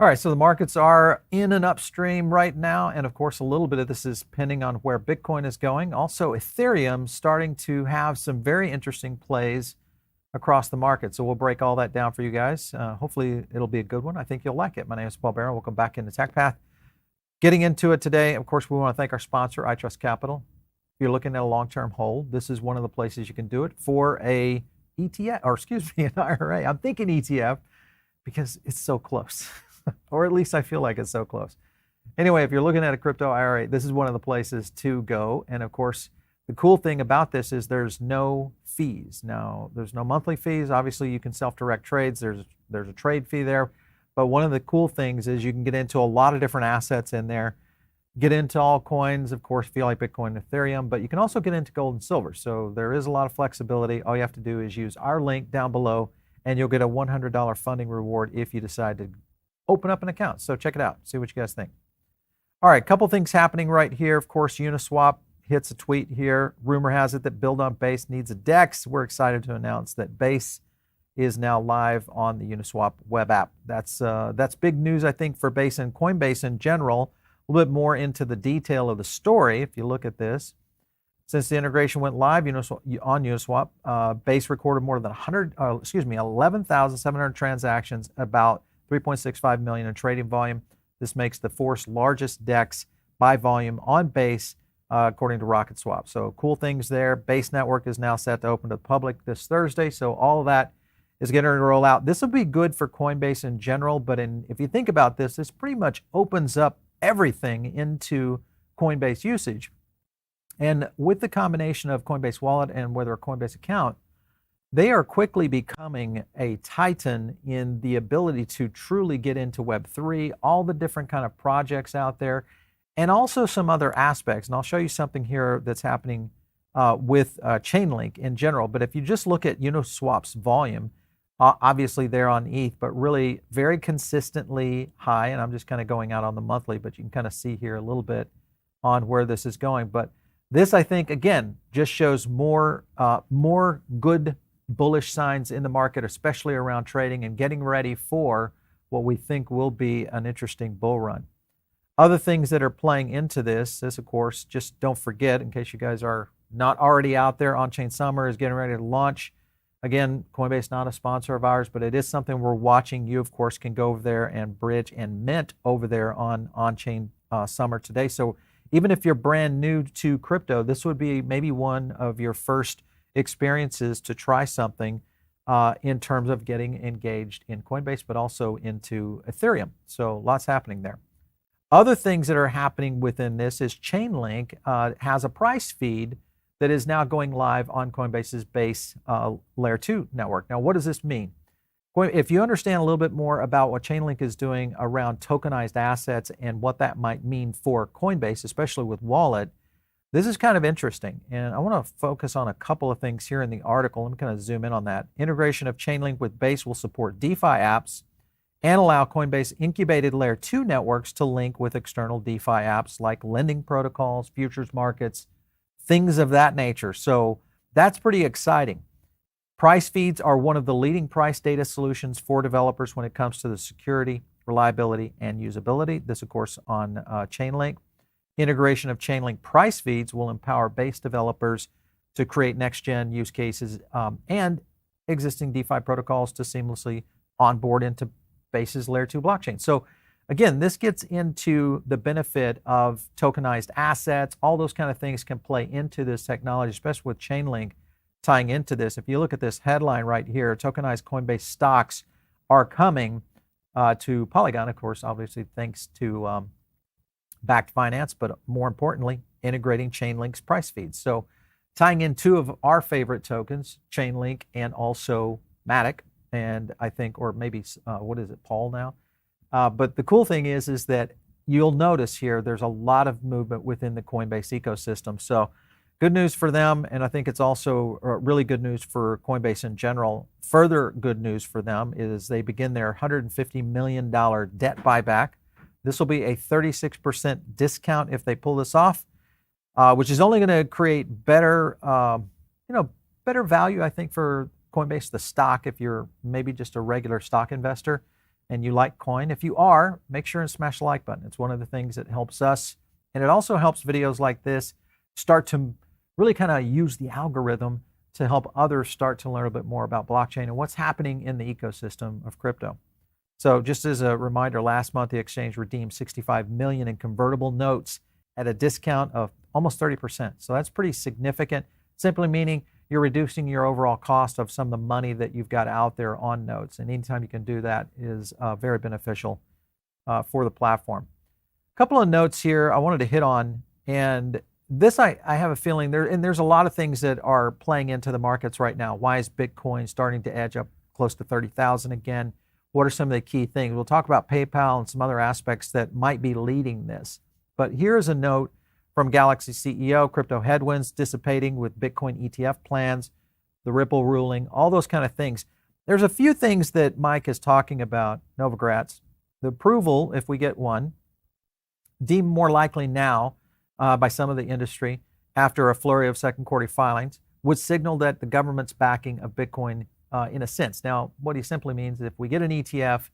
All right, so the markets are in an upstream right now, and of course, a little bit of this is depending on where Bitcoin is going. Also, Ethereum starting to have some very interesting plays across the market. So we'll break all that down for you guys. Hopefully, it'll be a good one. I think you'll like it. My name is Paul Barron. Welcome back into TechPath. Getting into it today, of course, we want to thank our sponsor, iTrust Capital. If you're looking at a long-term hold, this is one of the places you can do it for a ETF, or excuse me, an IRA. I'm thinking ETF because it's so close. Or at least I feel like it's so close. Anyway, if you're looking at a crypto IRA, this is one of the places to go. And of course, the cool thing about this is there's no fees. Now, there's no monthly fees. Obviously, you can self-direct trades. There's a trade fee there. But one of the cool things is you can get into a lot of different assets in there, get into all coins, of course, if you like Bitcoin and Ethereum, but you can also get into gold and silver. So there is a lot of flexibility. All you have to do is use our link down below, and you'll get a $100 funding reward if you decide to open up an account. So check it out, see what you guys think. All right, couple things happening right here. Of course, Uniswap hits a tweet here. Rumor has it that Build on Base needs a DEX. We're excited to announce that Base is now live on the Uniswap web app. That's big news, I think, for Base and Coinbase in general. A little bit more into the detail of the story, if you look at this. Since the integration went live on Uniswap, Base recorded more than 11,700 transactions, about 3.65 million in trading volume. This makes the fourth largest DEX by volume on Base, according to RocketSwap. So cool things there. Base network is now set to open to the public this Thursday. So all of that is getting ready to roll out. This will be good for Coinbase in general, but if you think about this, this pretty much opens up everything into Coinbase usage. And with the combination of Coinbase Wallet and whether a Coinbase account, they are quickly becoming a titan in the ability to truly get into Web3, all the different kind of projects out there, and also some other aspects. And I'll show you something here that's happening with Chainlink in general. But if you just look at Uniswap's volume, obviously they're on ETH, but really very consistently high. And I'm just kind of going out on the monthly, but you can kind of see here a little bit on where this is going. But this, I think, again, just shows more good bullish signs in the market, especially around trading and getting ready for what we think will be an interesting bull run. Other things that are playing into this, of course, just don't forget, in case you guys are not already out there, On-Chain Summer is getting ready to launch. Again, Coinbase not a sponsor of ours, but it is something we're watching. You, of course, can go over there and bridge and mint over there on On-Chain Summer today. So even if you're brand new to crypto, this would be maybe one of your first experiences to try something in terms of getting engaged in Coinbase, but also into Ethereum. So lots happening there. Other things that are happening within this is Chainlink has a price feed that is now going live on Coinbase's Base Layer-2 network. Now, what does this mean? If you understand a little bit more about what Chainlink is doing around tokenized assets and what that might mean for Coinbase, especially with Wallet, this is kind of interesting, and I want to focus on a couple of things here in the article. I'm going to zoom in on that. Integration of Chainlink with Base will support DeFi apps and allow Coinbase incubated Layer 2 networks to link with external DeFi apps like lending protocols, futures markets, things of that nature. So that's pretty exciting. Price feeds are one of the leading price data solutions for developers when it comes to the security, reliability, and usability. This, of course, on Chainlink. Integration of Chainlink price feeds will empower Base developers to create next-gen use cases and existing DeFi protocols to seamlessly onboard into Base's Layer 2 blockchain. So again, this gets into the benefit of tokenized assets. All those kind of things can play into this technology, especially with Chainlink tying into this. If you look at this headline right here, tokenized Coinbase stocks are coming to Polygon, of course, obviously thanks to backed finance, but more importantly, integrating Chainlink's price feeds. So tying in two of our favorite tokens, Chainlink and also Matic, and I think, or maybe, what is it, Paul now? But the cool thing is that you'll notice here, there's a lot of movement within the Coinbase ecosystem. So good news for them, and I think it's also really good news for Coinbase in general. Further good news for them is they begin their $150 million debt buyback. This will be a 36% discount if they pull this off, which is only going to create better, better value, I think, for Coinbase, the stock, if you're maybe just a regular stock investor. and you like coin. If you are, make sure and smash the like button. It's one of the things that helps us. And it also helps videos like this start to really kind of use the algorithm to help others start to learn a bit more about blockchain and what's happening in the ecosystem of crypto. So just as a reminder, last month the exchange redeemed 65 million in convertible notes at a discount of almost 30%. So that's pretty significant, simply meaning you're reducing your overall cost of some of the money that you've got out there on notes. And anytime you can do that is very beneficial for the platform. A couple of notes here I wanted to hit on, and this I have a feeling there's a lot of things that are playing into the markets right now. Why is Bitcoin starting to edge up close to 30,000 again? What are some of the key things? We'll talk about PayPal and some other aspects that might be leading this. But here's a note from Galaxy CEO: crypto headwinds dissipating with Bitcoin ETF plans, the Ripple ruling, all those kind of things. There's a few things that Mike is talking about, Novogratz. The approval, if we get one, deemed more likely now by some of the industry after a flurry of second quarter filings, would signal that the government's backing of Bitcoin in a sense. Now, what he simply means is if we get an ETF,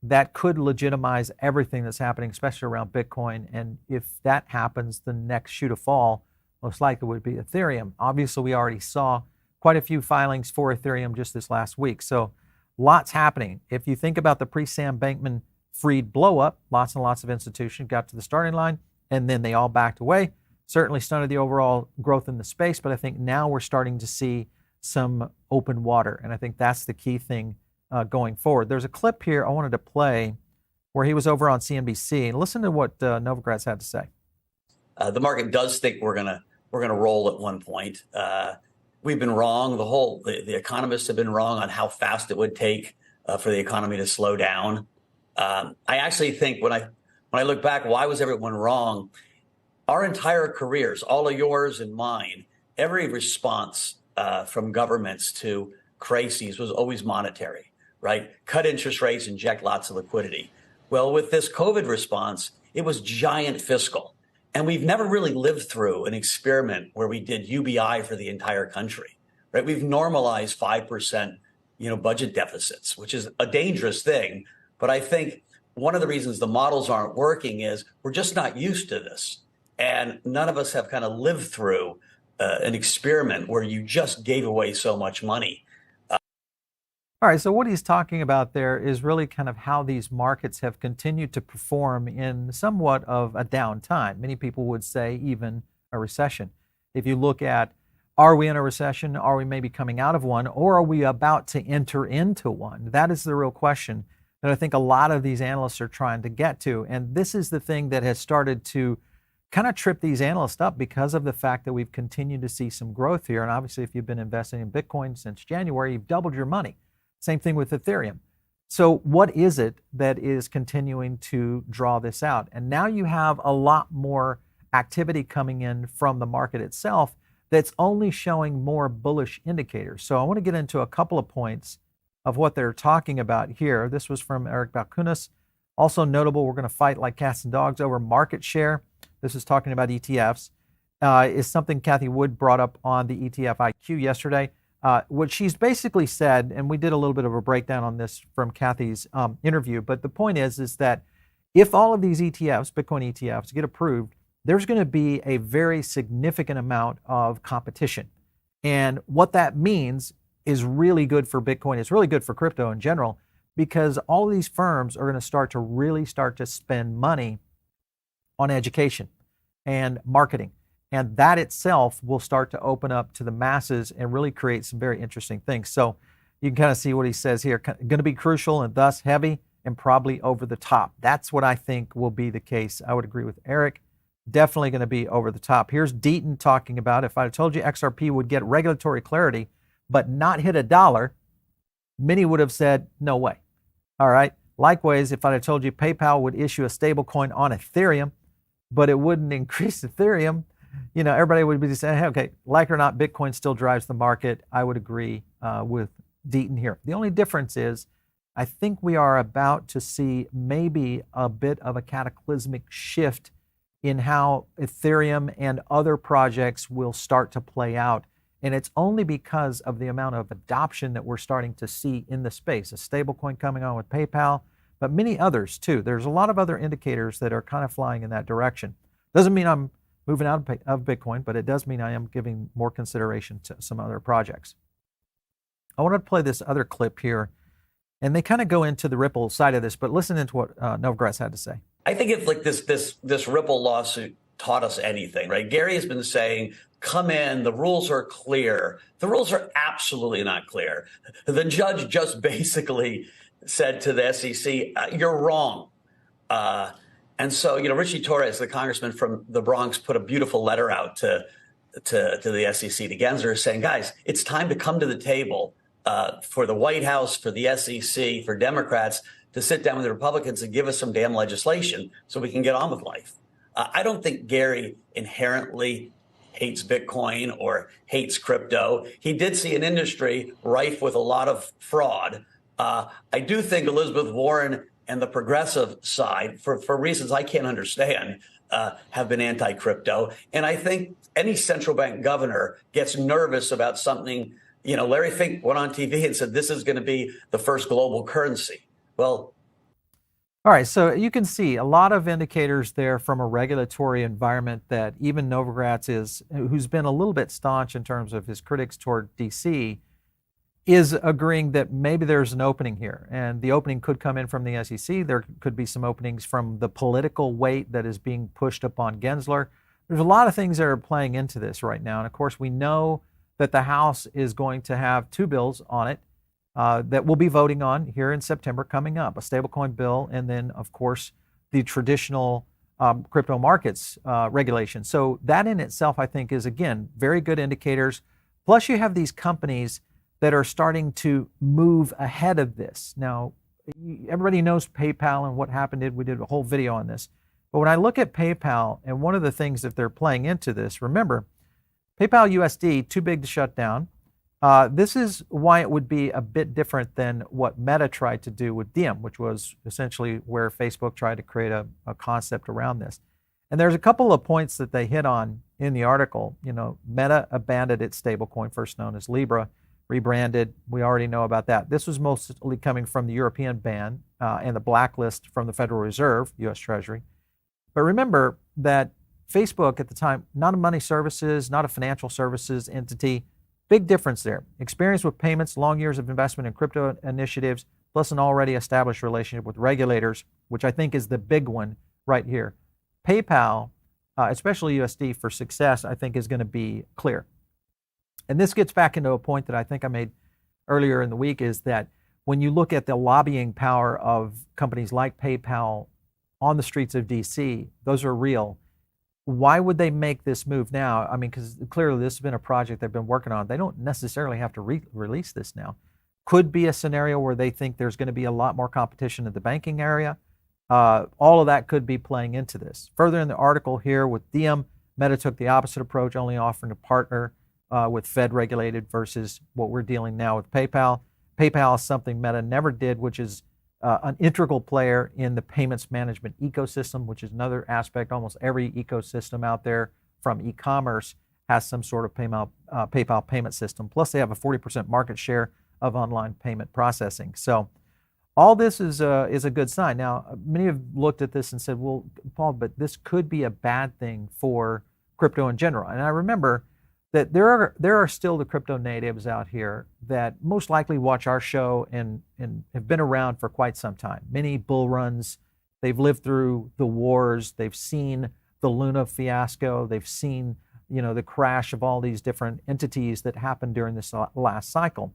that could legitimize everything that's happening, especially around Bitcoin. And if that happens, the next shoe to fall most likely would be Ethereum. Obviously, we already saw quite a few filings for Ethereum just this last week. So lots happening. If you think about the pre-Sam Bankman-Fried blow-up, lots and lots of institutions got to the starting line, and then they all backed away. Certainly stunted the overall growth in the space, but I think now we're starting to see some open water, and I think that's the key thing going forward. There's a clip here I wanted to play where he was over on CNBC, and listen to what Novogratz had to say. The market does think we're gonna roll at one point. We've been wrong. The economists have been wrong on how fast it would take for the economy to slow down. I actually think when I look back, why was everyone wrong? Our entire careers, all of yours and mine, every response from governments to crises was always monetary, right? Cut interest rates, inject lots of liquidity. Well, with this COVID response, it was giant fiscal. And we've never really lived through an experiment where we did UBI for the entire country, right? We've normalized 5%, budget deficits, which is a dangerous thing. But I think one of the reasons the models aren't working is we're just not used to this. And none of us have kind of lived through an experiment where you just gave away so much money. All right, so what he's talking about there is really kind of how these markets have continued to perform in somewhat of a downtime. Many people would say even a recession. If you look at, are we in a recession? Are we maybe coming out of one? Or are we about to enter into one? That is the real question that I think a lot of these analysts are trying to get to. And this is the thing that has started to kind of trip these analysts up because of the fact that we've continued to see some growth here. And obviously, if you've been investing in Bitcoin since January, you've doubled your money. Same thing with Ethereum. So what is it that is continuing to draw this out? And now you have a lot more activity coming in from the market itself that's only showing more bullish indicators. So I want to get into a couple of points of what they're talking about here. This was from Eric Balkunas. Also notable, we're going to fight like cats and dogs over market share. This is talking about ETFs. Is something Kathy Wood brought up on the ETF IQ yesterday. What she's basically said, and we did a little bit of a breakdown on this from Kathy's interview, but the point is that if all of these ETFs, Bitcoin ETFs, get approved, there's going to be a very significant amount of competition. And what that means is really good for Bitcoin. It's really good for crypto in general, because all of these firms are going to really start to spend money on education and marketing. And that itself will start to open up to the masses and really create some very interesting things. So you can kind of see what he says here. Going to be crucial and thus heavy and probably over the top. That's what I think will be the case. I would agree with Eric. Definitely going to be over the top. Here's Deaton talking about, if I told you XRP would get regulatory clarity but not hit $1, many would have said, no way. All right. Likewise, if I told you PayPal would issue a stablecoin on Ethereum, but it wouldn't increase Ethereum, everybody would be saying, hey, okay, like it or not, Bitcoin still drives the market. I would agree with Deaton here. The only difference is I think we are about to see maybe a bit of a cataclysmic shift in how Ethereum and other projects will start to play out. And it's only because of the amount of adoption that we're starting to see in the space. A stablecoin coming on with PayPal, but many others too. There's a lot of other indicators that are kind of flying in that direction. Doesn't mean I'm moving out of Bitcoin, but it does mean I am giving more consideration to some other projects. I want to play this other clip here, and they kind of go into the Ripple side of this, but listen into what Novogratz had to say. I think if like this Ripple lawsuit taught us anything, right? Gary has been saying, come in, the rules are clear. The rules are absolutely not clear. The judge just basically said to the SEC, you're wrong. And so, Richie Torres, the congressman from the Bronx, put a beautiful letter out to the SEC, to Gensler, saying, guys, it's time to come to the table for the White House, for the SEC, for Democrats to sit down with the Republicans and give us some damn legislation so we can get on with life. I don't think Gary inherently hates Bitcoin or hates crypto. He did see an industry rife with a lot of fraud. I do think Elizabeth Warren and the progressive side, for reasons I can't understand, have been anti-crypto. And I think any central bank governor gets nervous about something. Larry Fink went on TV and said, this is going to be the first global currency. Well, all right, so you can see a lot of indicators there from a regulatory environment that even Novogratz who's been a little bit staunch in terms of his critics toward DC, is agreeing that maybe there's an opening here. And the opening could come in from the SEC. There could be some openings from the political weight that is being pushed upon Gensler. There's a lot of things that are playing into this right now. And of course, we know that the House is going to have two bills on it that we'll be voting on here in September coming up, a stablecoin bill, and then, of course, the traditional crypto markets regulation. So that in itself, I think, is, again, very good indicators. Plus, you have these companies that are starting to move ahead of this. Now, everybody knows PayPal and what happened. We did a whole video on this. But when I look at PayPal, and one of the things that they're playing into this, remember, PayPal USD, too big to shut down. This is why it would be a bit different than what Meta tried to do with Diem, which was essentially where Facebook tried to create a concept around this. And there's a couple of points that they hit on in the article. Meta abandoned its stablecoin, first known as Libra, rebranded. We already know about that. This was mostly coming from the European ban and the blacklist from the Federal Reserve, U.S. Treasury. But remember that Facebook at the time, not a money services, not a financial services entity. Big difference there. Experience with payments, long years of investment in crypto initiatives, plus an already established relationship with regulators, which I think is the big one right here. PayPal, especially USD for success, I think is going to be clear. And this gets back into a point that I think I made earlier in the week, is that when you look at the lobbying power of companies like PayPal on the streets of DC, those are real. Why would they make this move now? I mean, because clearly this has been a project they've been working on. They don't necessarily have to release this now. Could be a scenario where they think there's going to be a lot more competition in the banking area. All of that could be playing into this. Further in the article here with Diem, Meta took the opposite approach, only offering to partner with Fed regulated versus what we're dealing now with PayPal. PayPal is something Meta never did, which is an integral player in the payments management ecosystem, which is another aspect. Almost every ecosystem out there from e-commerce has some sort of PayPal payment system. Plus, they have a 40% market share of online payment processing. So all this is a good sign. Now, many have looked at this and said, well, Paul, but this could be a bad thing for crypto in general. And I remember that there are still the crypto natives out here that most likely watch our show and have been around for quite some time. Many bull runs, they've lived through the wars, they've seen the Luna fiasco, they've seen the crash of all these different entities that happened during this last cycle.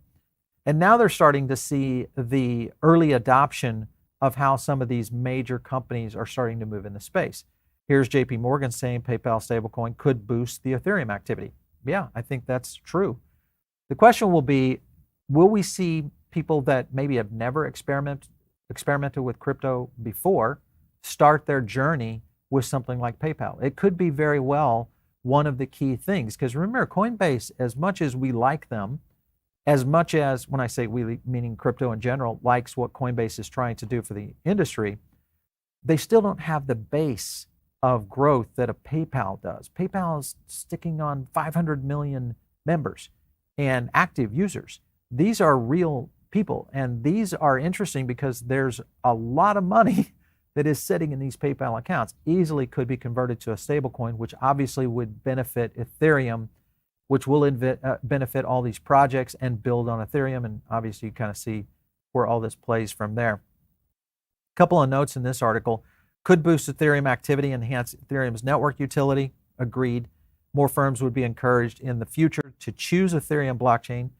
And now they're starting to see the early adoption of how some of these major companies are starting to move in the space. Here's JP Morgan saying PayPal stablecoin could boost the Ethereum activity. Yeah, I think that's true. The question will be, will we see people that maybe have never experimented with crypto before start their journey with something like PayPal? It could be very well one of the key things, because remember, Coinbase, as much as we like them, as much as, when I say we, meaning crypto in general, likes what Coinbase is trying to do for the industry, they still don't have the base of growth that a PayPal does. PayPal is sticking on 500 million members and active users. These are real people. And these are interesting because there's a lot of money that is sitting in these PayPal accounts, easily could be converted to a stablecoin, which obviously would benefit Ethereum, which will benefit all these projects and build on Ethereum. And obviously you kind of see where all this plays from there. A couple of notes in this article: could boost Ethereum activity, enhance Ethereum's network utility. Agreed. More firms would be encouraged in the future to choose Ethereum blockchain.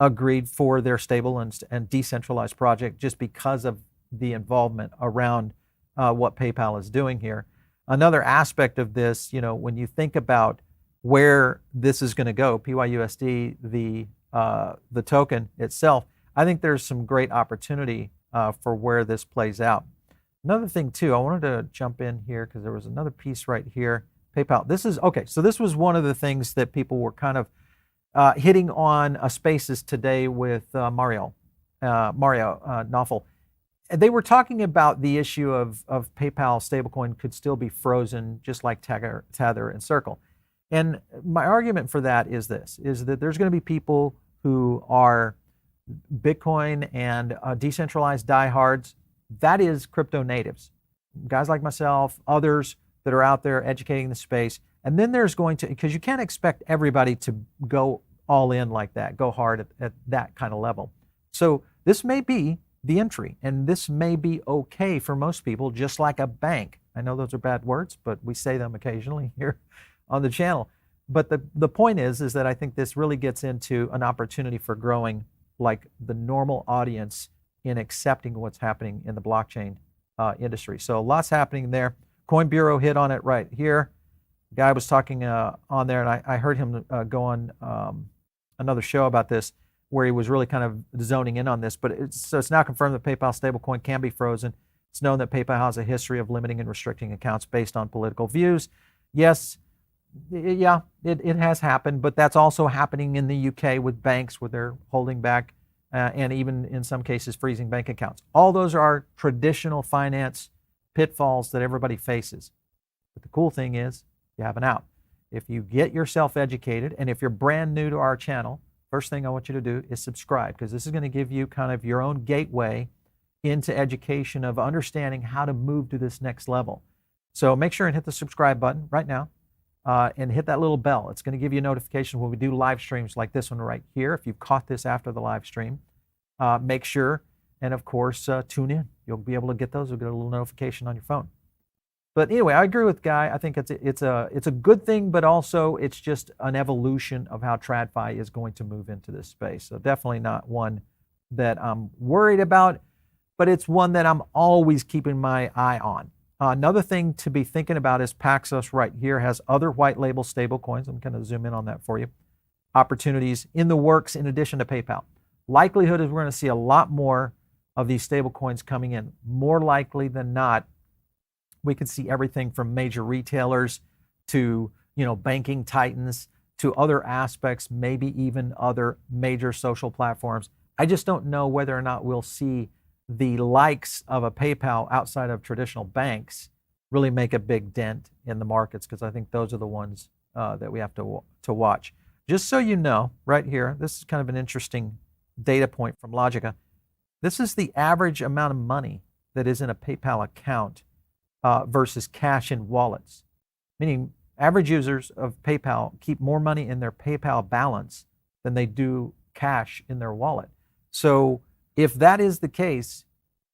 Agreed, for their stable and decentralized project, just because of the involvement around what PayPal is doing here. Another aspect of this, when you think about where this is going to go, PYUSD, the token itself, I think there's some great opportunity for where this plays out. Another thing too, I wanted to jump in here because there was another piece right here. PayPal. This is okay. So this was one of the things that people were kind of hitting on Spaces today with Mario Knopfel. They were talking about the issue of PayPal stablecoin could still be frozen, just like Tether and Circle. And my argument for that is this: is that there's going to be people who are Bitcoin and decentralized diehards. That is crypto natives, guys like myself, others that are out there educating the space. And then there's going to, because you can't expect everybody to go all in like that, go hard at that kind of level. So this may be the entry, and this may be okay for most people, just like a bank. I know those are bad words, but we say them occasionally here on the channel. But the point is that I think this really gets into an opportunity for growing like the normal audience in accepting what's happening in the blockchain industry. So lots happening there. Coin Bureau hit on it right here. Guy was talking on there, and I heard him go on another show about this, where he was really kind of zoning in on this. But it's now confirmed that PayPal stablecoin can be frozen. It's known that PayPal has a history of limiting and restricting accounts based on political views. Yes, yeah, it has happened, but that's also happening in the UK with banks, where they're holding back and even in some cases freezing bank accounts. All those are traditional finance pitfalls that everybody faces. But the cool thing is you have an out. If you get yourself educated, and if you're brand new to our channel, first thing I want you to do is subscribe, because this is going to give you kind of your own gateway into education of understanding how to move to this next level. So make sure and hit the subscribe button right now and hit that little bell. It's going to give you a notification when we do live streams like this one right here. If you caught this after the live stream, make sure, and of course, tune in. You'll be able to get those. You'll get a little notification on your phone. But anyway, I agree with Guy. I think it's a good thing, but also it's just an evolution of how TradFi is going to move into this space. So definitely not one that I'm worried about, but it's one that I'm always keeping my eye on. Another thing to be thinking about is Paxos right here has other white label stable coins. I'm going to zoom in on that for you. Opportunities in the works in addition to PayPal. Likelihood is we're going to see a lot more of these stable coins coming in. More likely than not, we could see everything from major retailers to, banking titans to other aspects, maybe even other major social platforms. I just don't know whether or not we'll see the likes of a PayPal outside of traditional banks really make a big dent in the markets, because I think those are the ones that we have to watch. Just so you know, right here, this is kind of an interesting data point from Logica. This is the average amount of money that is in a PayPal account versus cash in wallets, meaning average users of PayPal keep more money in their PayPal balance than they do cash in their wallet. So if that is the case,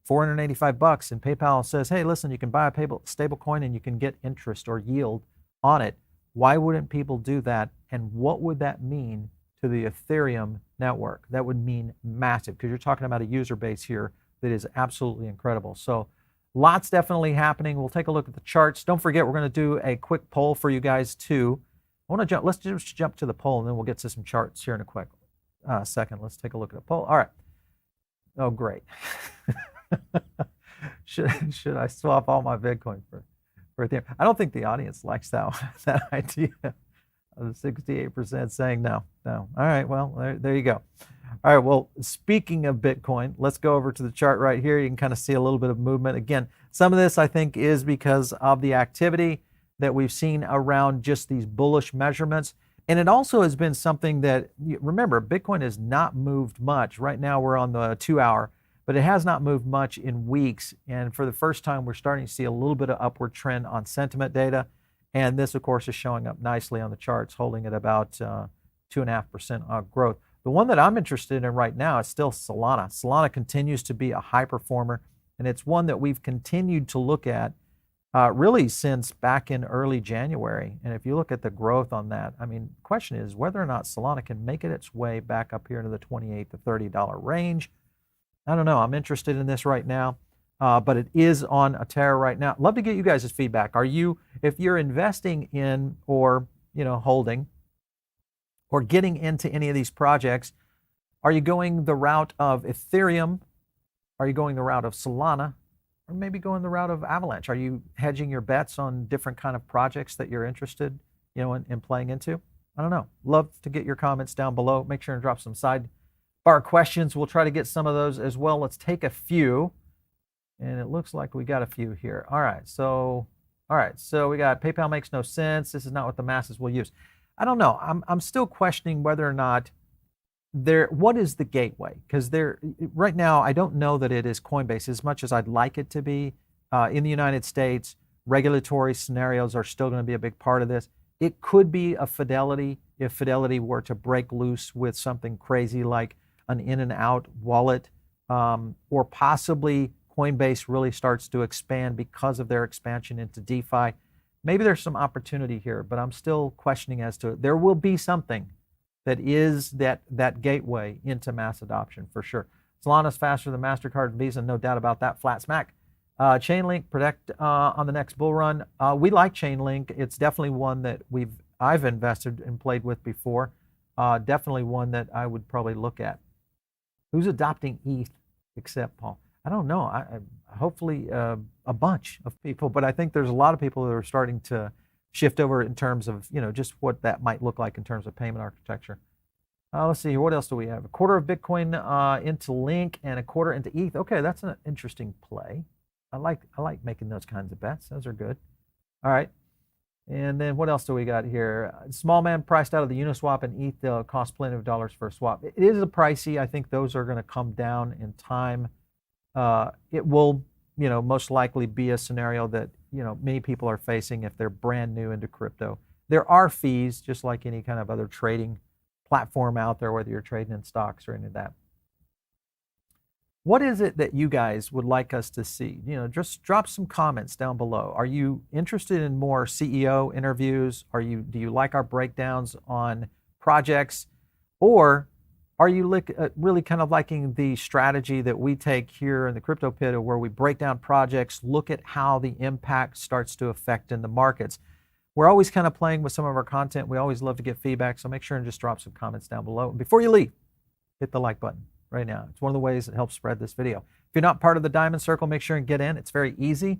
$485, and PayPal says, hey, listen, you can buy a stable coin and you can get interest or yield on it, why wouldn't people do that? And what would that mean to the Ethereum network? That would mean massive, because you're talking about a user base here that is absolutely incredible. So lots definitely happening. We'll take a look at the charts. Don't forget, we're going to do a quick poll for you guys too. Let's just jump to the poll, and then we'll get to some charts here in a quick second. Let's take a look at the poll. All right. Oh, great. Should I swap all my Bitcoin for Ethereum? I don't think the audience likes that idea. Of 68% saying no. All right, well, there you go. All right, well, speaking of Bitcoin, let's go over to the chart right here. You can kind of see a little bit of movement. Again, some of this I think is because of the activity that we've seen around just these bullish measurements. And it also has been something that, remember, Bitcoin has not moved much. Right now we're on the 2-hour, but it has not moved much in weeks. And for the first time, we're starting to see a little bit of upward trend on sentiment data. And this, of course, is showing up nicely on the charts, holding at about 2.5% growth. The one that I'm interested in right now is still Solana. Solana continues to be a high performer, and it's one that we've continued to look at really since back in early January. And if you look at the growth on that, I mean, the question is whether or not Solana can make it its way back up here into the $28 to $30 range. I don't know. I'm interested in this right now, but it is on a tear right now. Love to get you guys' feedback. Are you, if you're investing in or, holding or getting into any of these projects, are you going the route of Ethereum? Are you going the route of Solana? Or maybe going the route of Avalanche? Are you hedging your bets on different kind of projects that you're interested, in playing into? I don't know. Love to get your comments down below. Make sure and drop some sidebar questions. We'll try to get some of those as well. Let's take a few. And it looks like we got a few here. All right. So we got PayPal makes no sense. This is not what the masses will use. I don't know. I'm still questioning whether or not what is the gateway? Because right now, I don't know that it is Coinbase as much as I'd like it to be. In the United States, regulatory scenarios are still going to be a big part of this. It could be a Fidelity if Fidelity were to break loose with something crazy like an in and out wallet, or possibly Coinbase really starts to expand because of their expansion into DeFi. Maybe there's some opportunity here, but I'm still questioning as to there will be something that is that gateway into mass adoption for sure. Solana's faster than MasterCard and Visa, no doubt about that, flat smack. Chainlink, predict on the next bull run. We like Chainlink. It's definitely one that I've invested and played with before. Definitely one that I would probably look at. Who's adopting ETH except Paul? I don't know. Hopefully a bunch of people, but I think there's a lot of people that are starting to shift over in terms of, just what that might look like in terms of payment architecture. Let's see here. What else do we have? A quarter of Bitcoin into Link and a quarter into ETH. Okay, that's an interesting play. I like making those kinds of bets. Those are good. All right. And then what else do we got here? Small man priced out of the Uniswap and ETH. They'll cost plenty of dollars for a swap. It is a pricey. I think those are going to come down in time. It will, most likely be a scenario that, many people are facing if they're brand new into crypto. There are fees, just like any kind of other trading platform out there, whether you're trading in stocks or any of that. What is it that you guys would like us to see? Just drop some comments down below. Are you interested in more CEO interviews? Do you like our breakdowns on projects? Or are you really kind of liking the strategy that we take here in the Crypto Pit, where we break down projects, look at how the impact starts to affect in the markets? We're always kind of playing with some of our content. We always love to get feedback, so make sure and just drop some comments down below. And before you leave, hit the like button right now. It's one of the ways that helps spread this video. If you're not part of the Diamond Circle, make sure and get in. It's very easy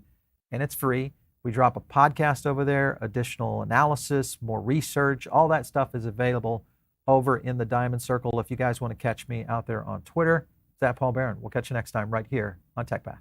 and it's free. We drop a podcast over there, additional analysis, more research, all that stuff is available over in the Diamond Circle. If you guys want to catch me out there on Twitter, it's @Paul Barron. We'll catch you next time right here on TechPath.